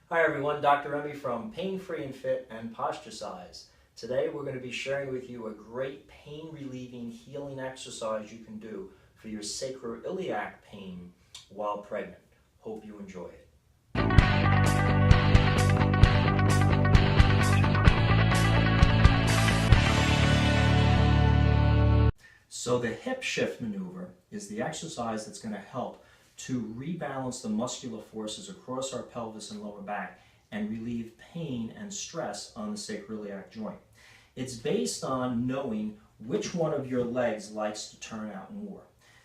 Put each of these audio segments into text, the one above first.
Hi everyone, Dr. Remy from Pain Free and Fit and Posture Size. Today we're going to be sharing with you a great pain relieving healing exercise you can do for your sacroiliac pain while pregnant. Hope you enjoy it. So the hip shift maneuver is the exercise that's going to help to rebalance the muscular forces across our pelvis and lower back and relieve pain and stress on the sacroiliac joint. It's based on knowing which one of your legs likes to turn out more.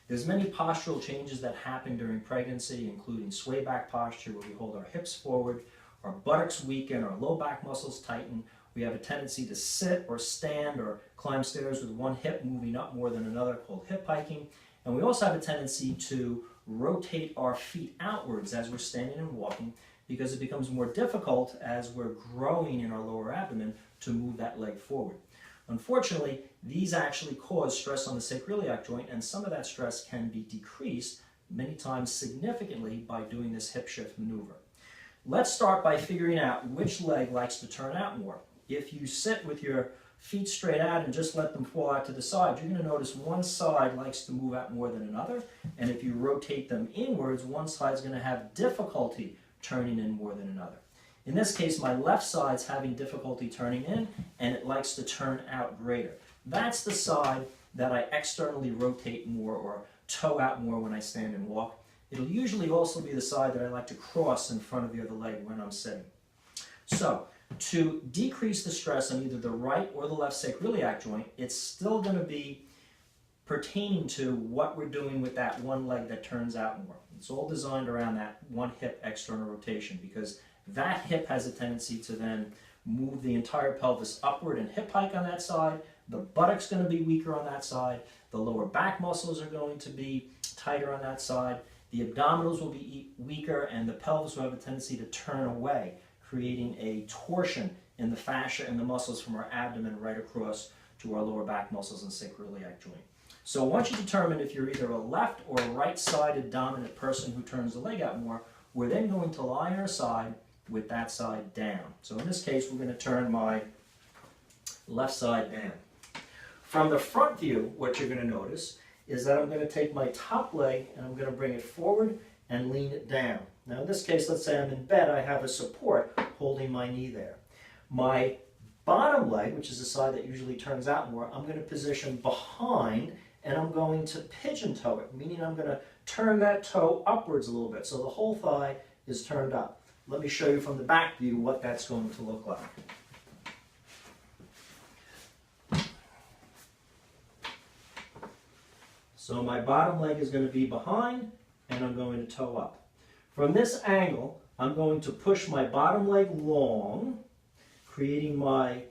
There's many postural changes that happen during pregnancy, including sway back posture, where we hold our hips forward, our buttocks weaken, our low back muscles tighten. We have a tendency to sit or stand or climb stairs with one hip moving up more than another, called hip hiking. And we also have a tendency to rotate our feet outwards as we're standing and walking, because it becomes more difficult as we're growing in our lower abdomen to move that leg forward. Unfortunately, these actually cause stress on the sacroiliac joint, and some of that stress can be decreased, many times significantly, by doing this hip shift maneuver. Let's start by figuring out which leg likes to turn out more. If you sit with your feet straight out and just let them fall out to the side, you're going to notice one side likes to move out more than another, and if you rotate them inwards, one side is going to have difficulty turning in more than another. In this case, my left side's having difficulty turning in, and it likes to turn out greater. That's the side that I externally rotate more or toe out more when I stand and walk. It'll usually also be the side that I like to cross in front of the other leg when I'm sitting. So, to decrease the stress on either the right or the left sacroiliac joint, it's still going to be pertaining to what we're doing with that one leg that turns out more. It's all designed around that one hip external rotation, because that hip has a tendency to then move the entire pelvis upward and hip hike on that side. The buttock's going to be weaker on that side. The lower back muscles are going to be tighter on that side. The abdominals will be weaker, and the pelvis will have a tendency to turn away, creating a torsion in the fascia and the muscles from our abdomen right across to our lower back muscles and sacroiliac joint. So once you determine if you're either a left or right-sided dominant person who turns the leg out more, we're then going to lie on our side with that side down. So in this case, we're going to turn my left side down. From the front view, what you're going to notice is that I'm going to take my top leg and I'm going to bring it forward and lean it down. Now in this case, let's say I'm in bed, I have a support holding my knee there. My bottom leg, which is the side that usually turns out more, I'm going to position behind, and I'm going to pigeon toe it, meaning I'm going to turn that toe upwards a little bit, so the whole thigh is turned up. Let me show you from the back view what that's going to look like. So my bottom leg is going to be behind, and I'm going to toe up. From this angle, I'm going to push my bottom leg long, creating my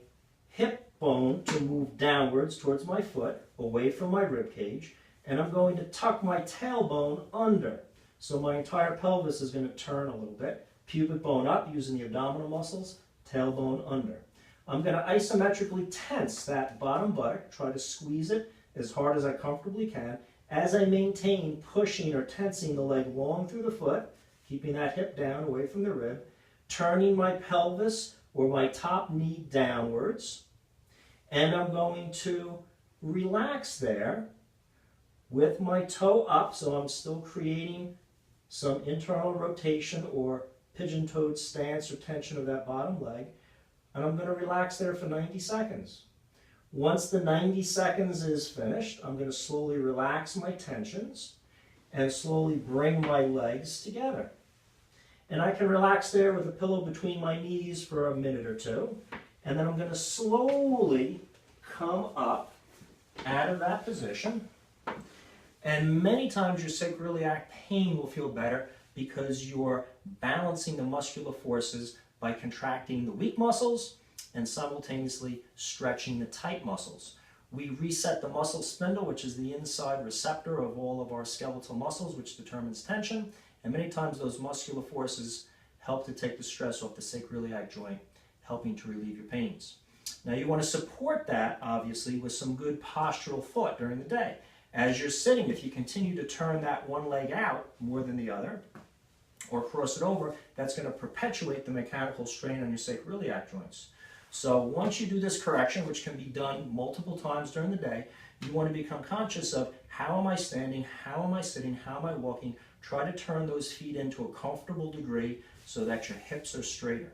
hip bone to move downwards towards my foot, away from my rib cage, and I'm going to tuck my tailbone under. So my entire pelvis is going to turn a little bit. Pubic bone up using the abdominal muscles, tailbone under. I'm going to isometrically tense that bottom buttock, try to squeeze it as hard as I comfortably can, as I maintain pushing or tensing the leg long through the foot, keeping that hip down away from the rib, turning my pelvis or my top knee downwards, and I'm going to relax there with my toe up, so I'm still creating some internal rotation or pigeon-toed stance or tension of that bottom leg, and I'm going to relax there for 90 seconds. Once the 90 seconds is finished, I'm going to slowly relax my tensions and slowly bring my legs together. And I can relax there with a pillow between my knees for a minute or two, and then I'm going to slowly come up out of that position. And many times your sacroiliac pain will feel better because you're balancing the muscular forces by contracting the weak muscles and simultaneously stretching the tight muscles. We reset the muscle spindle, which is the inside receptor of all of our skeletal muscles, which determines tension. And many times those muscular forces help to take the stress off the sacroiliac joint, helping to relieve your pains. Now you want to support that, obviously, with some good postural thought during the day. As you're sitting, if you continue to turn that one leg out more than the other, or cross it over, that's going to perpetuate the mechanical strain on your sacroiliac joints. So once you do this correction, which can be done multiple times during the day, you want to become conscious of how am I standing, how am I sitting, how am I walking. Try to turn those feet into a comfortable degree so that your hips are straighter.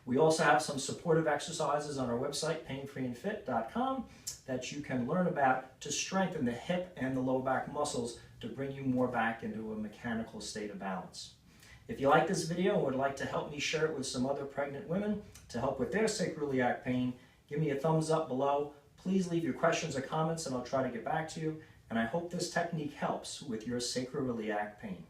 We also have some supportive exercises on our website, painfreeandfit.com, that you can learn about to strengthen the hip and the lower back muscles to bring you more back into a mechanical state of balance. If you like this video and would like to help me share it with some other pregnant women to help with their sacroiliac pain, give me a thumbs up below. Please leave your questions or comments and I'll try to get back to you. And I hope this technique helps with your sacroiliac pain.